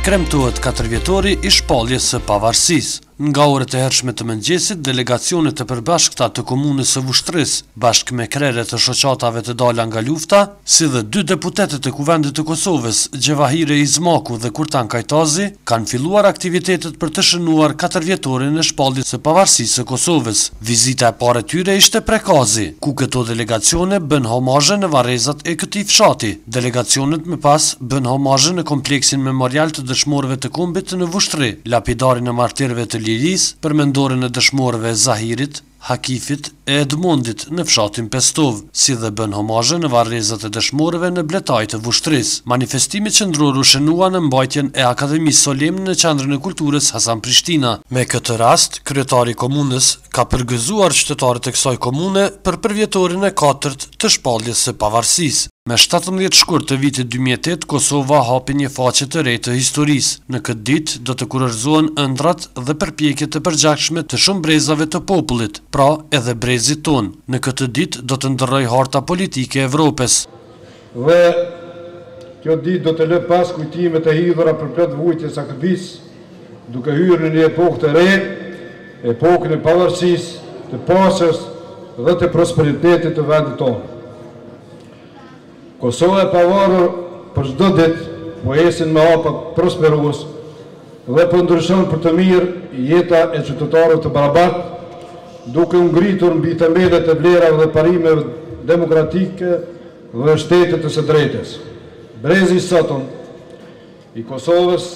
Kremtohet 4 vjetori i shpalljes së pavarësisë. Nga orët e hershme të mëngjesit, delegacionet e përbashkëta të komunës së Vushtrisë, bashkë me krerët të shoqatave të dala nga lufta, si dhe 2 deputetet e Kuvendit të Kosovës, Gjevahire Izmaku dhe Kurtan Kajtazi, kanë filluar aktivitetet për të shënuar 4 vjetorin e shpalljes së pavarësisë së Kosovës. Vizita e parë e tyre ishte Prekazi, ku këto delegacione bën homazhe në varrezat e këtij fshati. Delegacionet më pas bën homazhe në kompleksin memorial të dëshmorëve të kombit në Vushtri, lapidarin e martirëve të Liris, përmendoren e dëshmorëve Zahirit, Hakifit e Edmondit në fshatin Pestov, si dhe bën homazhe në varrezat e dëshmorëve në Bletaj të Vushtrisë. Manifestimi qendror u shënua në mbajtjen e Akademisë Solemn në Qendrën e Kulturës Hasan Prishtina. Me këtë rast, kryetari i komunës ka përgëzuar qytetarët e kësaj komune për përvjetorin e 4 të shpalljes së pavarësisë. Me 17 shkurt të vitit 2008, Kosova hapi një faqe të re të historisë. Në këtë ditë do të kurorëzohen ëndrat dhe përpjekjet e përgjakshme të shumë brezave të popullit, pra edhe brezit ton. Në këtë ditë do të ndërroj harta politike e Evropës. Dhe kjo ditë do të lë pas kujtimet e hidhura për plot vujtje sakrificë, duke hyrë në një epokë të re, epokën e pavarësisë, të paqes dhe të prosperitetit të vendit tonë. Kosova e pavarur për çdo ditë po esin me hapa prosperues dhe po ndryshon për të mirë jeta e qytetarëve të barabartë, duke u ngritur mbi themelet e vlerave dhe parimeve demokratike dhe shtetit të së drejtës. Brezi i sotëm i Kosovës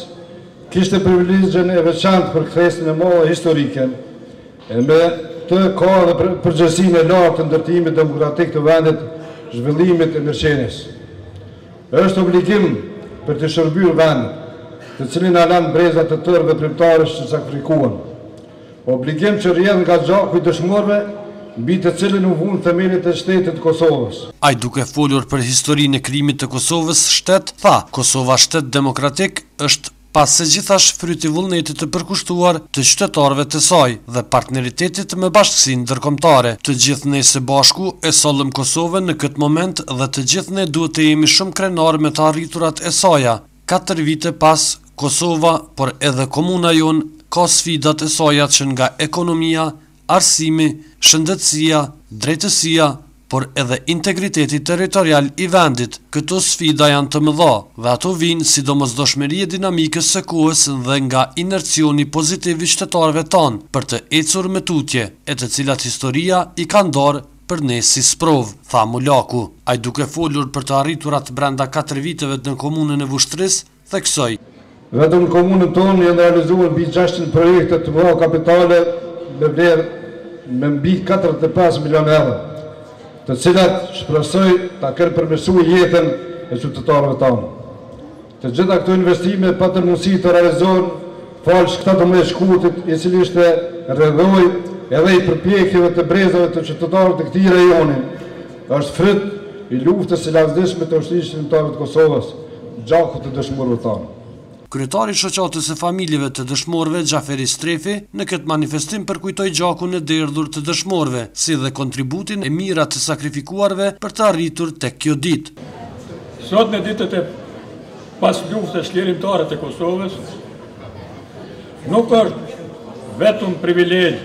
kishte privilegjen e veçantë për kthesën e madhe historike, e me të ka dhe përgjegjësinë e lartë të ndërtimit demokratik të vendit, zhvillimit e mirëqenies. Është obligim për të shërbyer vendin, të cilin na lanë brezat të tërë dhe primtarësh që sakrifikuan. Obligim që rrjedh nga gjaku i dëshmorëve, mbi të cilin u vun themelit e shtetit të Kosovës. Ai duke folur për historinë e krijimit të Kosovës shtet, tha: Kosova shtet demokratik është pas se gjithash fryti vullnetit të përkushtuar të qytetarëve të saj dhe partneritetit me bashkësinë ndërkombëtare. Të gjithë ne së bashku e sollëm Kosovën në këtë moment dhe të gjithë ne duhet të jemi shumë krenarë me të arriturat e saja. 4 vite pas, Kosova, por edhe komuna jonë, ka sfidat e saja që nga ekonomia, arsimi, shëndetësia, drejtësia, por edhe integriteti territorial i vendit. Këto sfida janë të mëdha dhe ato vinë si domosdoshmëria e dinamikës së kohës dhe nga inercioni pozitiv i qytetarëve tanë për të ecur me tutje, e të cilat historia i ka ndarë për ne si sprov, tha Mulaku. Ai duke folur për të arriturat brenda 4 viteve në komunën e Vushtrisë, theksoi: Vetëm në komunën tonë janë realizuar mbi 600 projekte të mëdha kapitale me vlerë me mbi 45 milionë euro, të cilat shpresoj ta kenë përmirësuar jetën e qytetarëve tanë. Të gjitha këto investime patën mundësi të realizohen falë 17 shkurtit, i cili ishte rrëdhoi edhe i përpjekjeve të brezave të qytetarëve të këtij rajoni. Është fryt i luftës së lavdishme të ushtrisë shqiptare të Kosovës, gjaku të dëshmorëve tanë. Kryetari i shoqatës së familjeve të dëshmorëve Xhaferi Strefi në këtë manifestim përkujtoi gjakun e derdhur të dëshmorëve, si dhe kontributin e mira të sakrifikuarve për të arritur tek kjo ditë. Sot në ditët e pas luftës lirimtare të Kosovës, nuk është vetëm privilegj,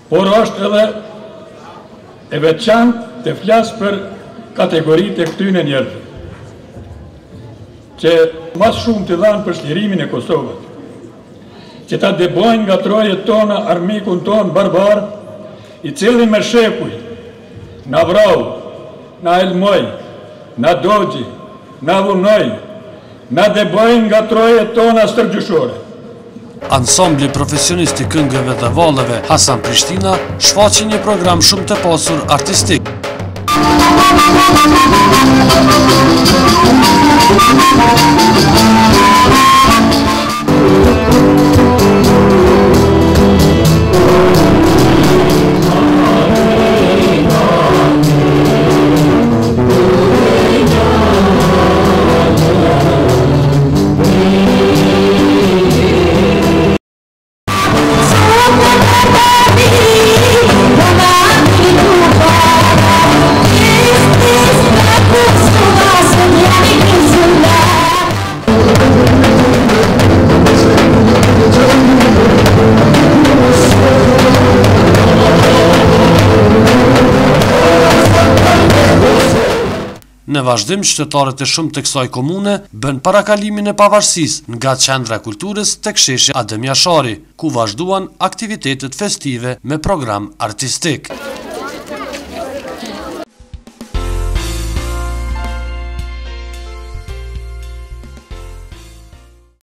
por është edhe e veçantë të flas për kategoritë e këtyre njerëzve, që mas shumë të dhanë për shlirimin e Kosovës, që ta debojnë nga trojet tona armikun tonë barbar, i cili me shekuj, na vrau, na elmoj, na dogji, na vunoj, na debojnë nga trojet tona stërgjyshore. Ansambli profesionist i këngëve dhe valleve Hasan Prishtina shfaqi një program shumë të pasur artistik. Në vazhdim, qytetarët e shumë të kësaj komune bën parakalimin e pavarësisë nga qendra e kulturës tek sheshi Adem Jashari, ku vazhduan aktivitetet festive me program artistik.